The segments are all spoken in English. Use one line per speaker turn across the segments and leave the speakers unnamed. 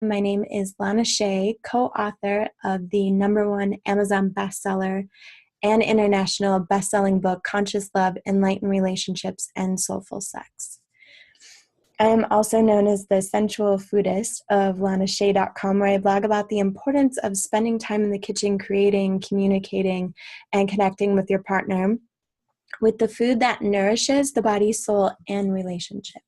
My name is Lana Shay, co-author of the #1 Amazon bestseller and international best-selling book, Conscious Love, Enlightened Relationships, and Soulful Sex. I am also known as the sensual foodist of lanashay.com, where I blog about the importance of spending time in the kitchen, creating, communicating, and connecting with your partner with the food that nourishes the body, soul, and relationship.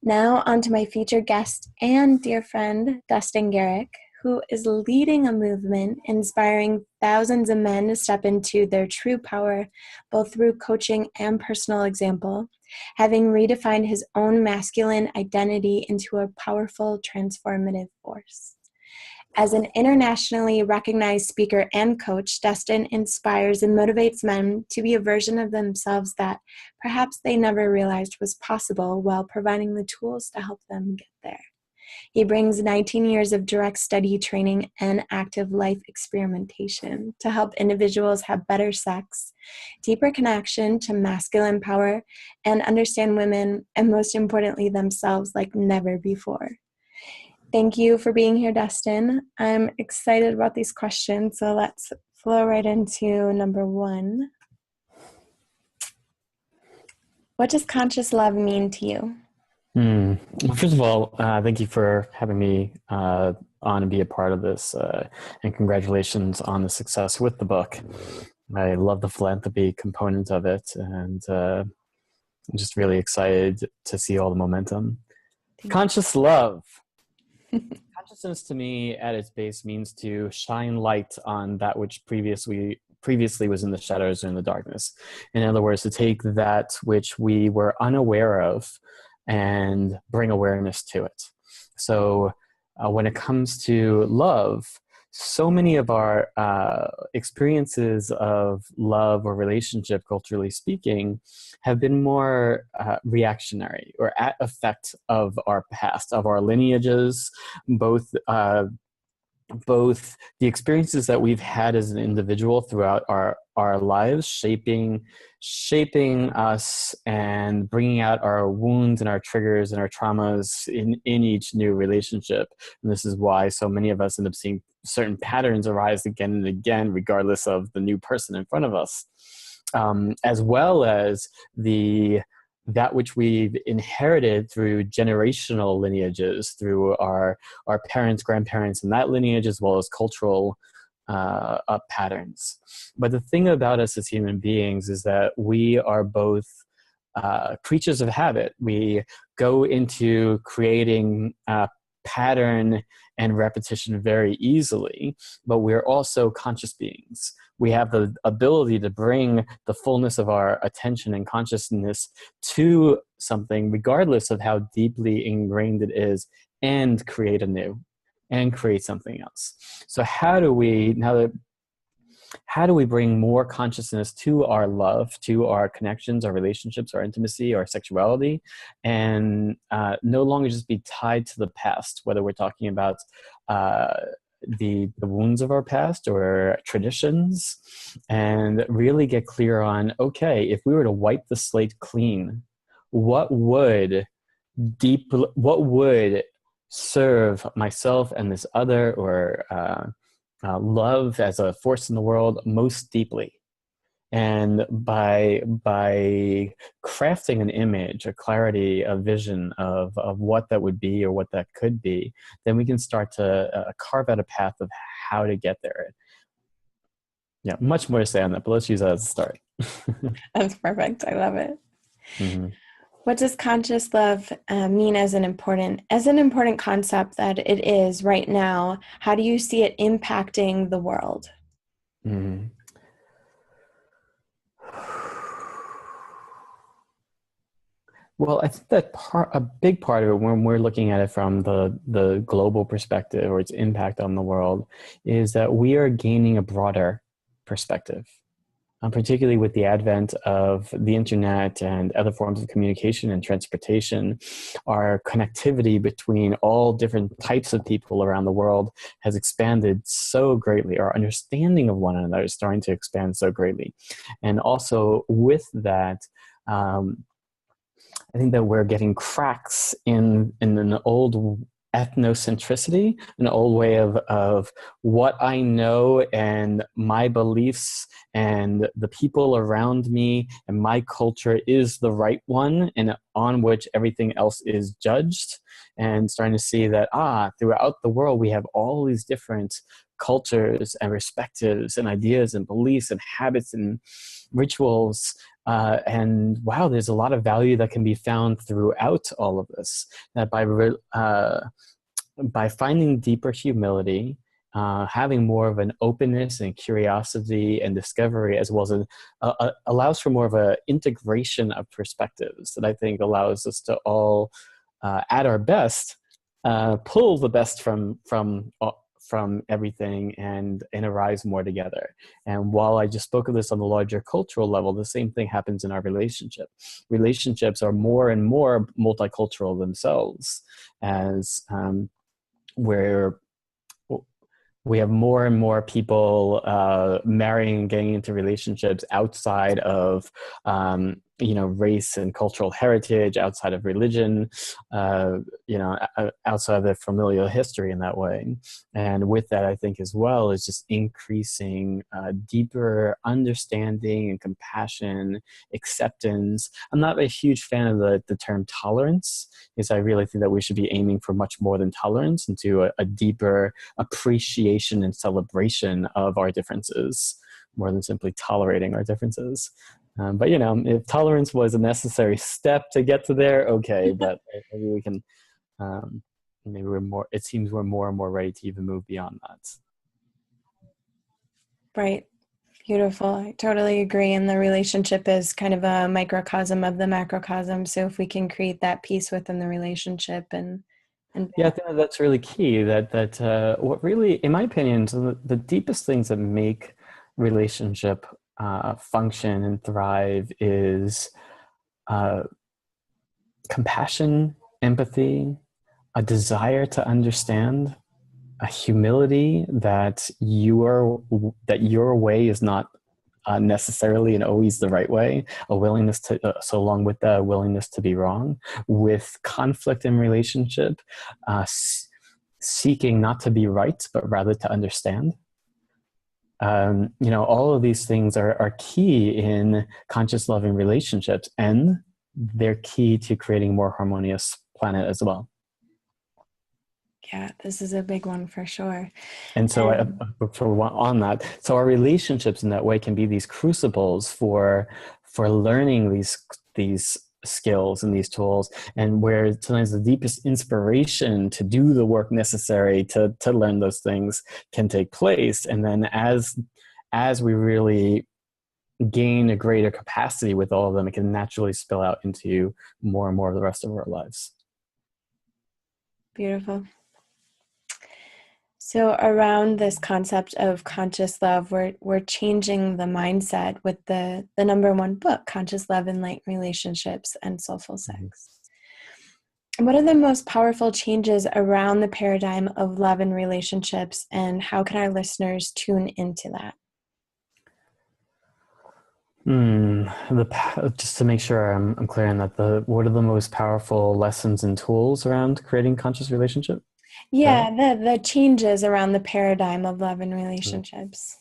Now on to my featured guest and dear friend, Dustin Garrick, who is leading a movement inspiring thousands of men to step into their true power, both through coaching and personal example, having redefined his own masculine identity into a powerful, transformative force. As an internationally recognized speaker and coach, Destin inspires and motivates men to be a version of themselves that perhaps they never realized was possible, while providing the tools to help them get there. He brings 19 years of direct study training and active life experimentation to help individuals have better sex, deeper connection to masculine power, and understand women, and most importantly, themselves like never before. Thank you for being here, Dustin. I'm excited about these questions, so let's flow right into number 1. What does conscious love mean to you?
Well, first of all, thank you for having me on and be a part of this, and congratulations on the success with the book. I love the philanthropy component of it, and I'm just really excited to see all the momentum. Conscious love. Consciousness to me at its base means to shine light on that which previously was in the shadows or in the darkness. In other words, to take that which we were unaware of and bring awareness to it. So when it comes to love, so many of our experiences of love or relationship, culturally speaking, have been more reactionary or at effect of our past, of our lineages, both the experiences that we've had as an individual throughout our lives, shaping us and bringing out our wounds and our triggers and our traumas in each new relationship. And this is why so many of us end up seeing certain patterns arise again and again, regardless of the new person in front of us, as well as that which we've inherited through generational lineages, through our parents, grandparents, and that lineage, as well as cultural patterns. But the thing about us as human beings is that we are both creatures of habit. We go into creating pattern and repetition very easily, but we're also conscious beings. We have the ability to bring the fullness of our attention and consciousness to something, regardless of how deeply ingrained it is, and create anew and create something else. So how do we bring more consciousness to our love, to our connections, our relationships, our intimacy, our sexuality, and no longer just be tied to the past, whether we're talking about the wounds of our past or traditions, and really get clear on, okay, if we were to wipe the slate clean, what would serve myself and this other, or love as a force in the world most deeply? And by crafting an image, a clarity, a vision of what that would be or what that could be, then we can start to carve out a path of how to get there. Yeah, much more to say on that, but let's use that as a start.
That's perfect. I love it.
Mm-hmm.
What does conscious love mean as an important concept that it is right now? How do you see it impacting the world?
Mm-hmm. Well, I think that a big part of it, when we're looking at it from the global perspective or its impact on the world, is that we are gaining a broader perspective. Particularly with the advent of the internet and other forms of communication and transportation, our connectivity between all different types of people around the world has expanded so greatly. Our understanding of one another is starting to expand so greatly. And also with that, I think that we're getting cracks in an old ethnocentricity, an old way of what I know and my beliefs and the people around me and my culture is the right one and on which everything else is judged. And starting to see that, throughout the world, we have all these different cultures and perspectives and ideas and beliefs and habits and rituals. And wow, there's a lot of value that can be found throughout all of this. That by finding deeper humility, having more of an openness and curiosity and discovery, as well as allows for more of an integration of perspectives that I think allows us to all, at our best, pull the best from everything and arise more together. And while I just spoke of this on the larger cultural level, the same thing happens in our relationship. Relationships are more and more multicultural themselves, as where we have more and more people marrying and getting into relationships outside of race and cultural heritage, outside of religion, outside of their familial history in that way. And with that, I think as well is just increasing deeper understanding and compassion, acceptance. I'm not a huge fan of the term tolerance, because I really think that we should be aiming for much more than tolerance, into a deeper appreciation and celebration of our differences, more than simply tolerating our differences. But if tolerance was a necessary step to get to there, okay. But maybe we can, maybe we're more. It seems we're more and more ready to even move beyond that.
Right. Beautiful. I totally agree. And the relationship is kind of a microcosm of the macrocosm. So if we can create that peace within the relationship and
yeah, I think that's really key. That what really, in my opinion, so the deepest things that make relationship function and thrive is compassion, empathy, a desire to understand, a humility that your way is not necessarily and always the right way, a willingness to, so along with that, a willingness to be wrong, with conflict in relationship, seeking not to be right, but rather to understand. All of these things are key in conscious loving relationships, and they're key to creating a more harmonious planet as well.
Yeah, this is a big one for sure.
And so on that, so our relationships in that way can be these crucibles for learning these skills and these tools, and where sometimes the deepest inspiration to do the work necessary to learn those things can take place. And then as we really gain a greater capacity with all of them, it can naturally spill out into more and more of the rest of our lives.
Beautiful. So around this concept of conscious love, we're changing the mindset with the number one book, Conscious Love, Enlightened Relationships, and Soulful Sex. What are the most powerful changes around the paradigm of love and relationships, and how can our listeners tune into that?
Just to make sure I'm clear on that, what are the most powerful lessons and tools around creating conscious relationship?
Yeah, the changes around the paradigm of love and relationships.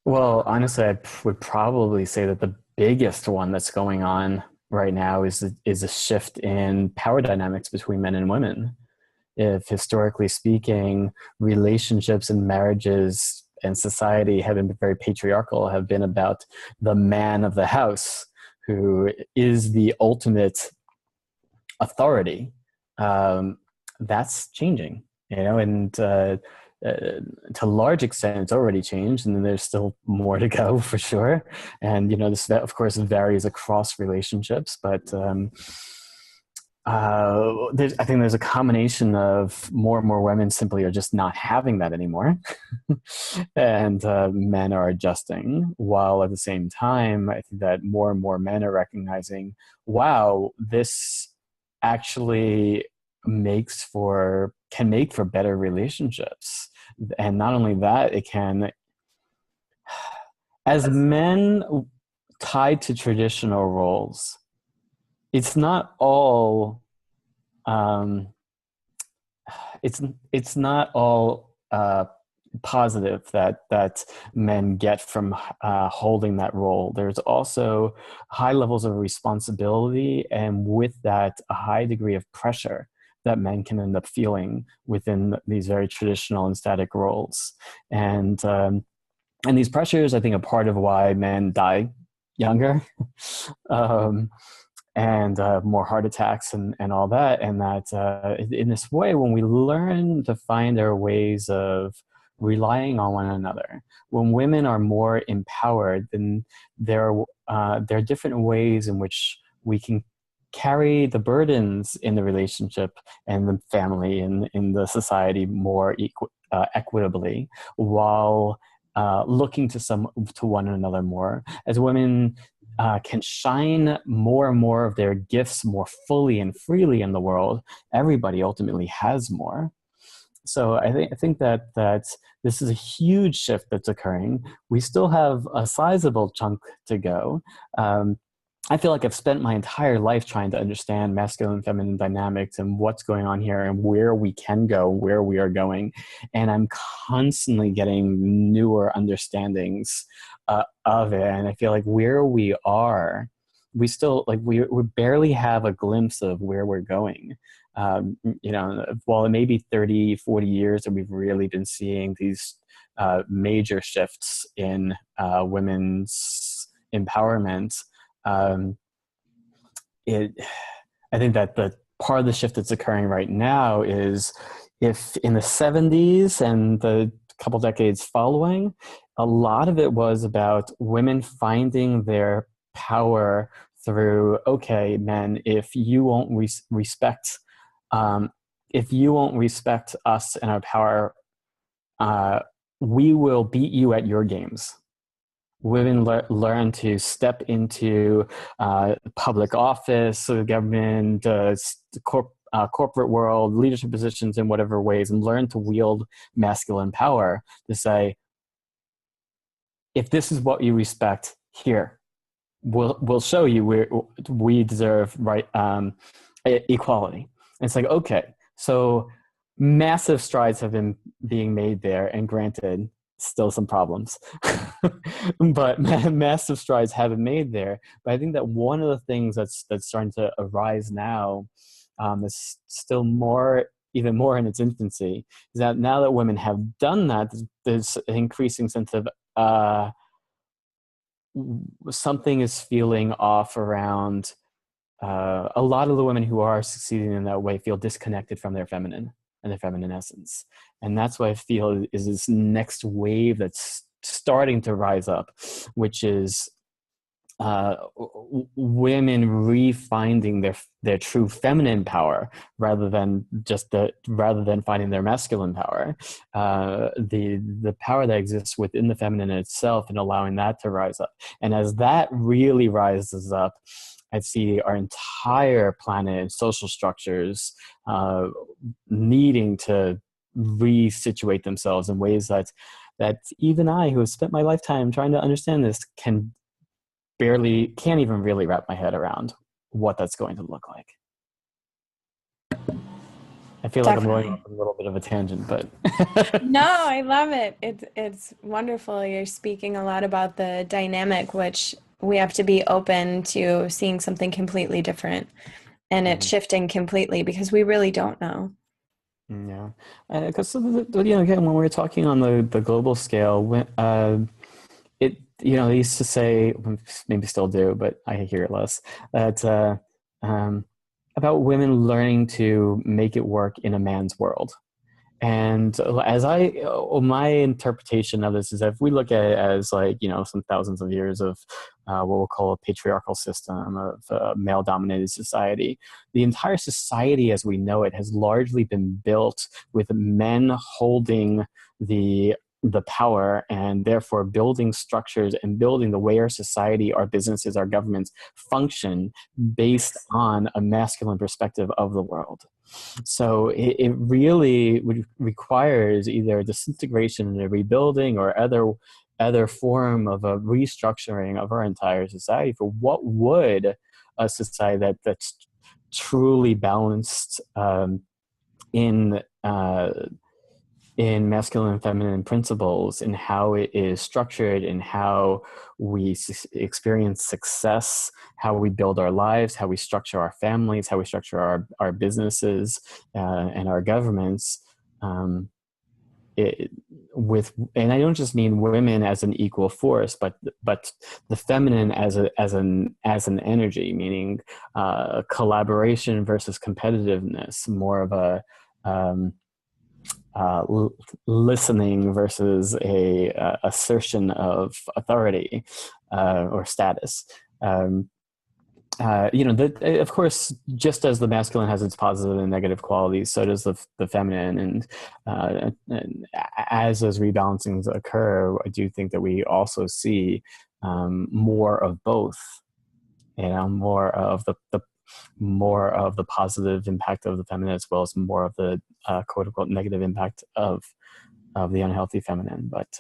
Well, honestly, I would probably say that the biggest one that's going on right now is a shift in power dynamics between men and women. If historically speaking, relationships and marriages and society have been very patriarchal, have been about the man of the house who is the ultimate authority, that's changing, and to a large extent, it's already changed, and then there's still more to go for sure. And this, that of course varies across relationships, but I think there's a combination of more and more women simply are just not having that anymore, and men are adjusting. While at the same time, I think that more and more men are recognizing, wow, this actually can make for better relationships. And not only that, it can, as men tied to traditional roles, it's not all it's not all positive that men get from holding that role. There's also high levels of responsibility, and with that, a high degree of pressure that men can end up feeling within these very traditional and static roles. And these pressures, I think, are part of why men die younger. um, and more heart attacks and all that. And that in this way, when we learn to find our ways of relying on one another, when women are more empowered, then there are different ways in which we can carry the burdens in the relationship and the family and in the society more equitably, while looking to one another more. As women can shine more and more of their gifts more fully and freely in the world, everybody ultimately has more. So I think that this is a huge shift that's occurring. We still have a sizable chunk to go. I feel like I've spent my entire life trying to understand masculine and feminine dynamics and what's going on here and where we can go, where we are going. And I'm constantly getting newer understandings of it. And I feel like where we are, we still, like, we barely have a glimpse of where we're going. While it may be 30, 40 years that we've really been seeing these major shifts in women's empowerment, I think that the part of the shift that's occurring right now is, if in the 70s and the couple decades following, a lot of it was about women finding their power through, okay, men, if you won't respect us and our power, we will beat you at your games. Women learn to step into public office, government, corporate world, leadership positions in whatever ways, and learn to wield masculine power to say, if this is what you respect, here, we'll show you we deserve equality. And it's like, okay, so massive strides have been being made there, and granted, still some problems, but massive strides have been made there. But I think that one of the things that's starting to arise now, is still even more in its infancy, is that now that women have done that, there's an increasing sense of something is feeling off around. A lot of the women who are succeeding in that way feel disconnected from their feminine and their feminine essence. And that's what I feel is this next wave that's starting to rise up, which is women refinding their true feminine power rather than finding their masculine power, the power that exists within the feminine itself, and allowing that to rise up. And as that really rises up, I see our entire planet and social structures needing to resituate themselves in ways that even I, who have spent my lifetime trying to understand this, can't even really wrap my head around what that's going to look like. I feel like I'm going off a little bit of a tangent, but
no, I love it. It's wonderful. You're speaking a lot about the dynamic, which we have to be open to seeing something completely different, and it's shifting completely because we really don't know.
Yeah, because again, when we're talking on the global scale, they used to say, maybe still do, but I hear it less, that about women learning to make it work in a man's world. And my interpretation of this is that if we look at it as some thousands of years of what we'll call a patriarchal system of male-dominated society, the entire society as we know it has largely been built with men holding the power, and therefore building structures and building the way our society, our businesses, our governments function based on a masculine perspective of the world. So it really requires either a disintegration and a rebuilding, or other form of a restructuring of our entire society for what would a society that's truly balanced in masculine and feminine principles, in how it is structured, in how we experience success, how we build our lives, how we structure our families, how we structure our businesses and our governments. And I don't just mean women as an equal force, but the feminine as an energy, meaning collaboration versus competitiveness, more of a listening versus a assertion of authority or status. Of course, just as the masculine has its positive and negative qualities, so does the feminine. And as those rebalancings occur, I do think that we also see more of both. More of the positive impact of the feminine, as well as more of the quote unquote negative impact of the unhealthy feminine. But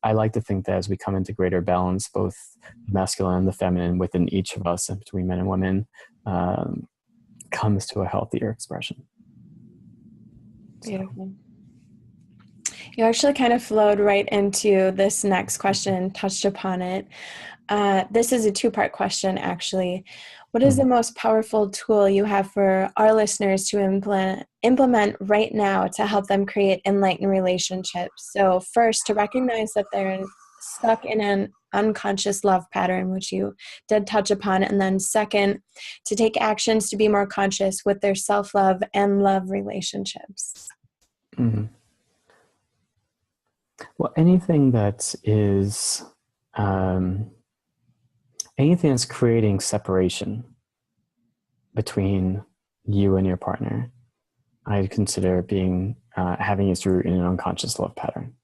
I like to think that as we come into greater balance, both the masculine and the feminine within each of us and between men and women comes to a healthier expression.
Beautiful. You actually kind of flowed right into this next question, touched upon it. This is a two-part question, actually. What is the most powerful tool you have for our listeners to implement right now to help them create enlightened relationships? So first, to recognize that they're stuck in an unconscious love pattern, which you did touch upon. And then second, to take actions to be more conscious with their self-love and love relationships.
Mm-hmm. Well, anything that is... anything that's creating separation between you and your partner, I'd consider being having its root in an unconscious love pattern.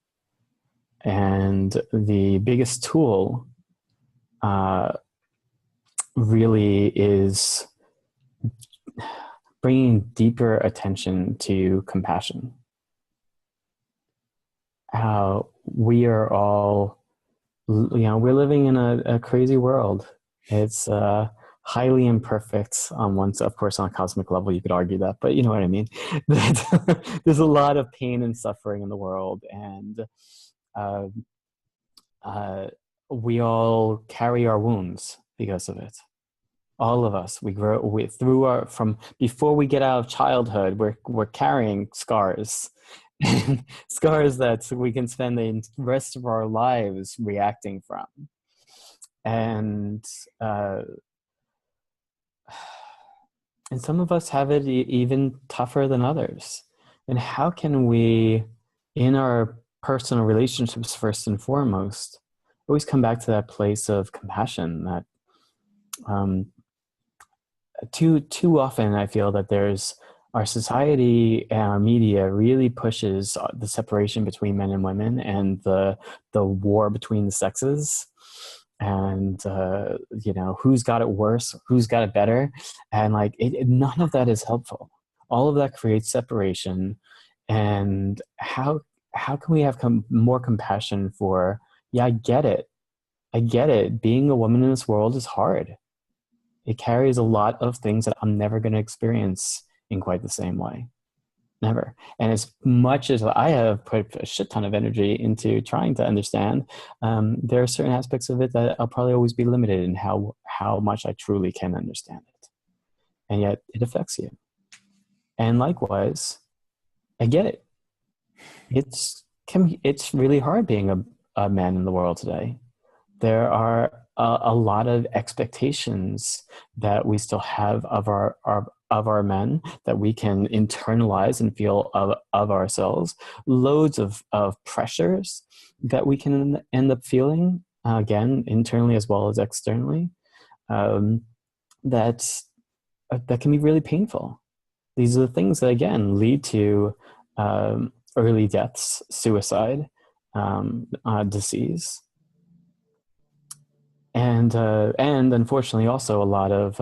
And the biggest tool really is bringing deeper attention to compassion. How we are all, we're living in a crazy world. It's highly imperfect on one side. Of course, on a cosmic level, you could argue that, but you know what I mean? There's a lot of pain and suffering in the world, and we all carry our wounds because of it. All of us, we grow from before we get out of childhood, we're carrying scars. Scars that we can spend the rest of our lives reacting from. And some of us have it even tougher than others. And how can we, in our personal relationships, first and foremost, always come back to that place of compassion that too often I feel that there's our society and our media really pushes the separation between men and women and the war between the sexes, and who's got it worse, who's got it better, and none of that is helpful. All of that creates separation. And how can we have more compassion for? Yeah, I get it. Being a woman in this world is hard. It carries a lot of things that I'm never going to experience in quite the same way. Never. And as much as I have put a shit ton of energy into trying to understand, there are certain aspects of it that I'll probably always be limited in how much I truly can understand it. And yet it affects you. And likewise, I get it. It's really hard being a man in the world today. There are a lot of expectations that we still have of our men that we can internalize and feel of ourselves. Loads of pressures that we can end up feeling, again, internally as well as externally, that can be really painful. These are the things that, again, lead to early deaths, suicide, disease. And unfortunately also a lot of,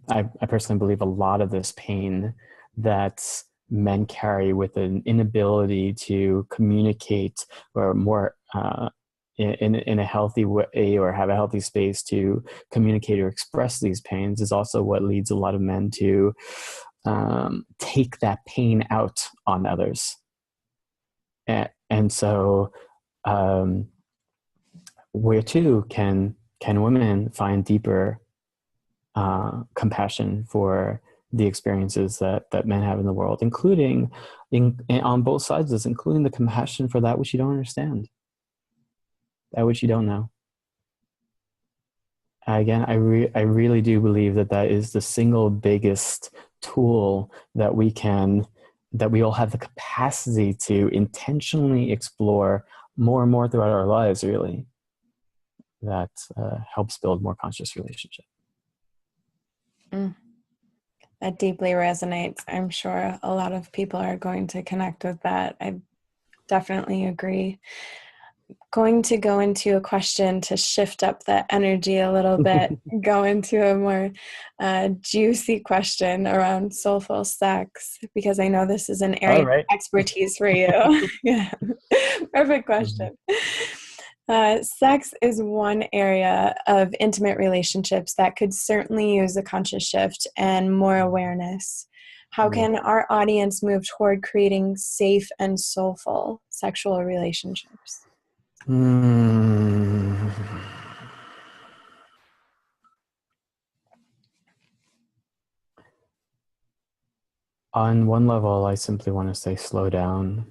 I personally believe a lot of this pain that men carry with an inability to communicate or more in a healthy way, or have a healthy space to communicate or express these pains, is also what leads a lot of men to take that pain out on others. And so where too can women find deeper compassion for the experiences that men have in the world, including on both sides of this, including the compassion for that which you don't understand, that which you don't know. Again, I really do believe that is the single biggest tool that we all have the capacity to intentionally explore more and more throughout our lives, really, that helps build more conscious relationship.
That deeply resonates. I'm sure a lot of people are going to connect with that. I definitely agree. Going to go into a question to shift up the energy a little bit, go into a more juicy question around soulful sex, because I know this is an area of expertise for you. Yeah, perfect question. Sex is one area of intimate relationships that could certainly use a conscious shift and more awareness. How can our audience move toward creating safe and soulful sexual relationships?
On one level, I simply want to say slow down.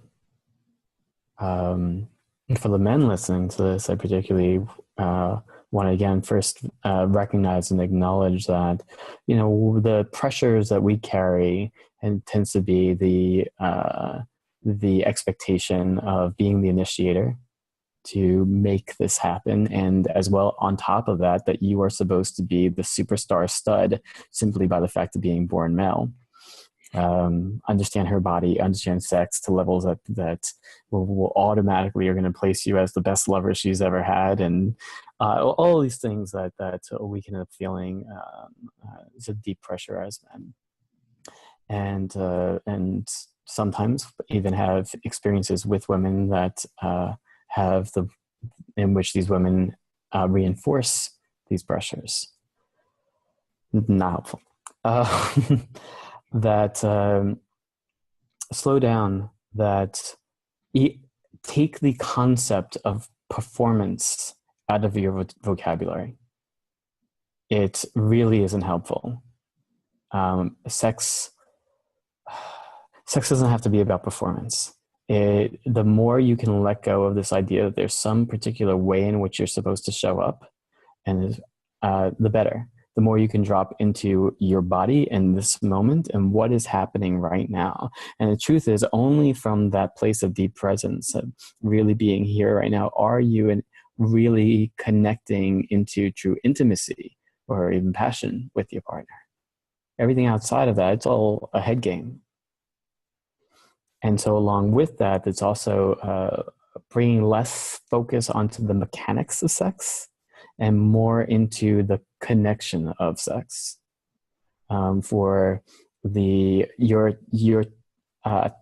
For the men listening to this, I particularly want to again first recognize and acknowledge that, you know, the pressures that we carry and tends to be the expectation of being the initiator to make this happen, and as well on top of that, that you are supposed to be the superstar stud simply by the fact of being born male. Understand her body, understand sex to levels that will automatically are going to place you as the best lover she's ever had, and all these things that we can end up feeling is a deep pressure as men, and sometimes even have experiences with women that in which these women reinforce these pressures. Not helpful. That slow down, that take the concept of performance out of your vocabulary. It really isn't helpful. Sex doesn't have to be about performance. The more you can let go of this idea that there's some particular way in which you're supposed to show up, and the better. The more you can drop into your body in this moment and what is happening right now. And the truth is, only from that place of deep presence, of really being here right now, are you really connecting into true intimacy or even passion with your partner. Everything outside of that, it's all a head game. And so along with that, it's also bringing less focus onto the mechanics of sex and more into the connection of sex. For your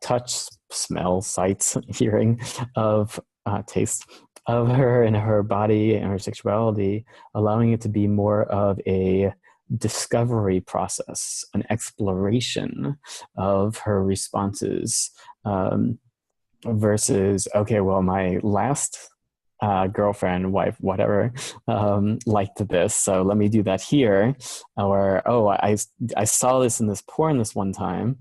touch, smell, sight, hearing of taste of her and her body and her sexuality, allowing it to be more of a discovery process, an exploration of her responses, versus, okay, well, my last girlfriend, wife, whatever, liked this, so let me do that here. Or, oh, I saw this in this porn this one time.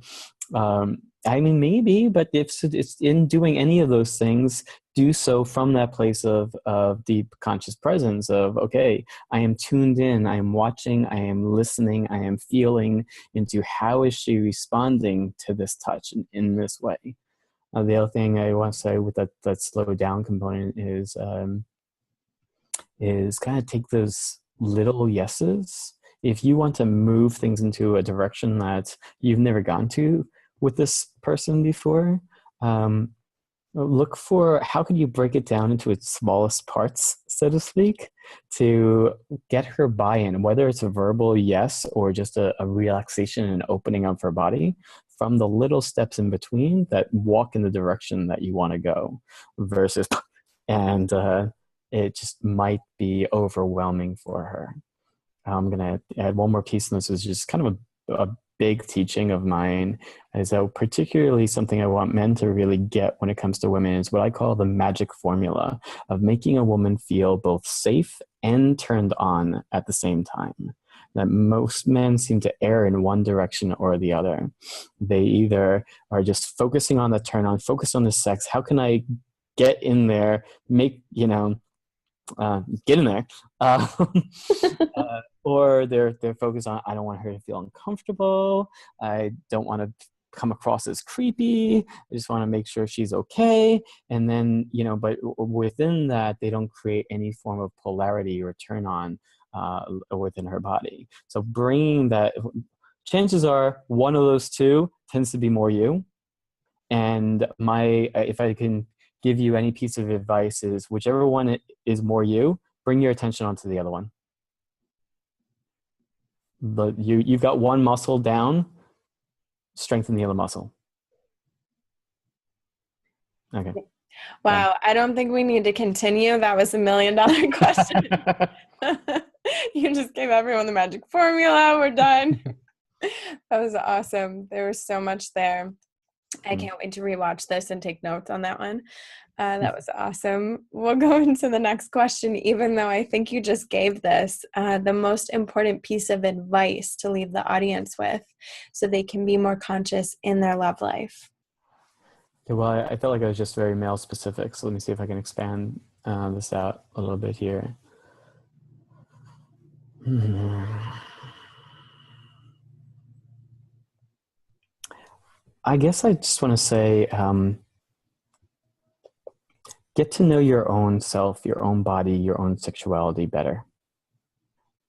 I mean, maybe, but if it's in doing any of those things, do so from that place of deep conscious presence of, okay, I am tuned in, I am watching, I am listening, I am feeling into how is she responding to this touch in this way. The other thing I want to say with that slow down component is kind of take those little yeses. If you want to move things into a direction that you've never gone to with this person before, look for how could you break it down into its smallest parts, so to speak, to get her buy-in, whether it's a verbal yes or just a relaxation and opening up her body, from the little steps in between that walk in the direction that you want to go, versus, and it just might be overwhelming for her. I'm going to add one more piece, and this is just kind of a big teaching of mine is particularly something I want men to really get when it comes to women is what I call the magic formula of making a woman feel both safe and turned on at the same time. That most men seem to err in one direction or the other. They either are just focusing on the turn on, focus on the sex. How can I get in there, make, get in there. Or they're focused on, I don't want her to feel uncomfortable. I don't want to come across as creepy. I just want to make sure she's okay. And then, but within that, they don't create any form of polarity or turn on within her body. So bringing that, chances are one of those two tends to be more you. And if I can give you any piece of advice is whichever one is more you, bring your attention onto the other one. But you've got one muscle down, strengthen the other muscle. Okay.
Wow. I don't think we need to continue. That was $1 million question. You just gave everyone the magic formula. We're done. That was awesome. There was so much there. I can't wait to rewatch this and take notes on that one. That was awesome. We'll go into the next question, even though I think you just gave this the most important piece of advice to leave the audience with so they can be more conscious in their love life.
Okay, well, I felt like I was just very male specific. So let me see if I can expand this out a little bit here. I guess I just want to say, get to know your own self, your own body, your own sexuality better.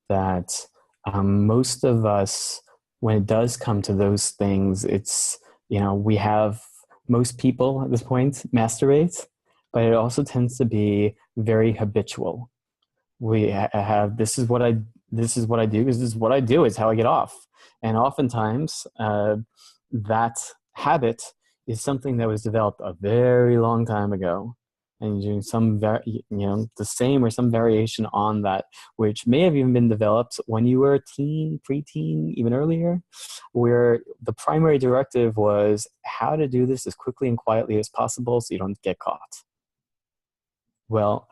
That most of us, when it does come to those things, it's, we have, most people at this point masturbate, but it also tends to be very habitual. We have, this is what I do, this is what I do, it's how I get off. And oftentimes that habit is something that was developed a very long time ago. And doing some, the same or some variation on that, which may have even been developed when you were a teen, preteen, even earlier, where the primary directive was how to do this as quickly and quietly as possible so you don't get caught. Well,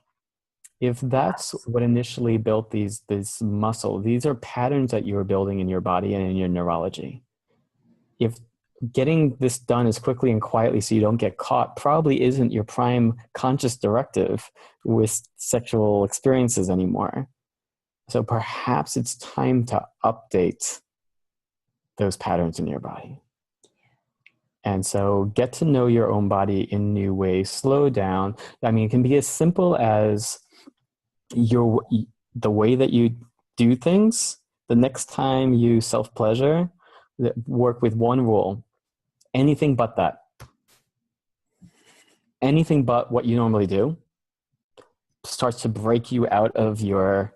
if that's what initially built this muscle, these are patterns that you are building in your body and in your neurology. If getting this done as quickly and quietly so you don't get caught probably isn't your prime conscious directive with sexual experiences anymore. So perhaps it's time to update those patterns in your body. And so get to know your own body in new ways, slow down. I mean, it can be as simple as the way that you do things. The next time you self-pleasure, work with one rule. Anything but that. Anything but what you normally do starts to break you out of your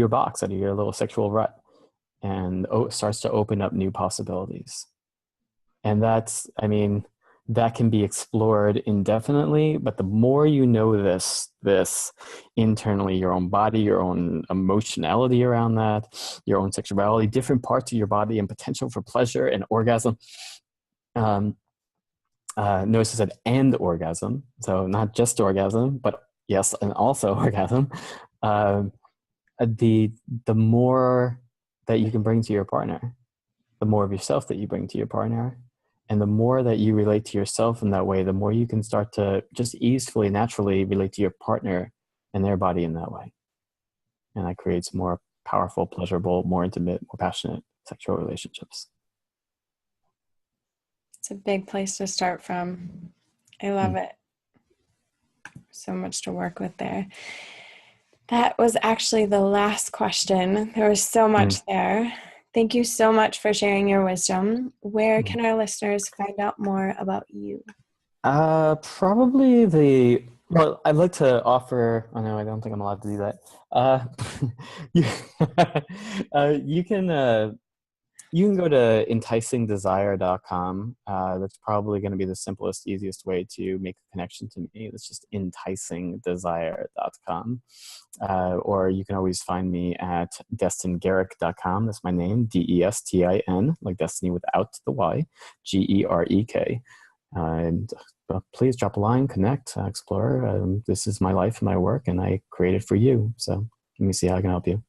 box, out of your little sexual rut, and starts to open up new possibilities. And that can be explored indefinitely, but the more you know this internally, your own body, your own emotionality around that, your own sexuality, different parts of your body and potential for pleasure and orgasm. Notice I said and orgasm, so not just orgasm, but yes, and also orgasm. The more that you can bring to your partner, the more of yourself that you bring to your partner, and the more that you relate to yourself in that way, the more you can start to just easily, naturally relate to your partner and their body in that way. And that creates more powerful, pleasurable, more intimate, more passionate sexual relationships.
It's a big place to start from. I love it. So much to work with there. That was actually the last question. There was so much there. Thank you so much for sharing your wisdom. Where can our listeners find out more about you?
Probably well, I'd like to offer, oh no, I don't think I'm allowed to do that. You can You can go to enticingdesire.com. That's probably going to be the simplest, easiest way to make a connection to me. It's just enticingdesire.com. Or you can always find me at destingarrick.com. That's my name, Destin, like destiny without the Y, Gerek. And please drop a line, connect, explore. This is my life and my work, and I create it for you. So let me see how I can help you.